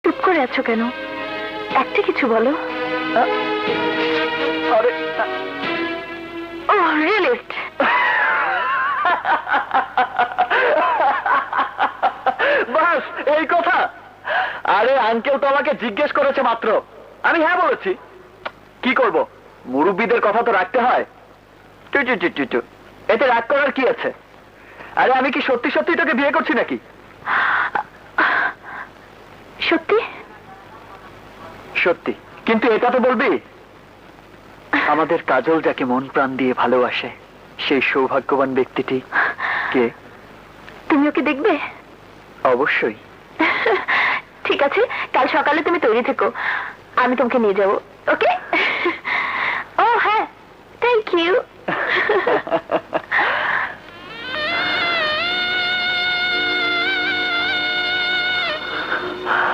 চুপ করে আছো কেন? একটা কিছু বলো। আরে ও রিয়েলিস্ট। বাস এই কথা। আরে আঙ্কেল তো আমাকে জিজ্ঞেস করেছে মাত্র, আমি হ্যাঁ বলেছি। কি করব, মুরব্বীদের কথা তো রাখতে হয়। এতে রাগ করার কি আছে? আরে আমি কি সত্যি সত্যি তোকে বিয়ে করছি নাকি? সত্যি? সত্যি। কিন্তু এটা তো বলবি, আমাদের কাজল যাকে মন প্রাণ দিয়ে ভালোবাসে সেই সৌভাগ্যবান ব্যক্তিটি কে? তুমি ওকে দেখবে? অবশ্যই। ঠিক আছে, কাল সকালে তুমি তৈরি থেকো, আমি তোমাকে নিয়ে যাবো। ওকে? ও হ্যাঁ, থ্যাংক ইউ।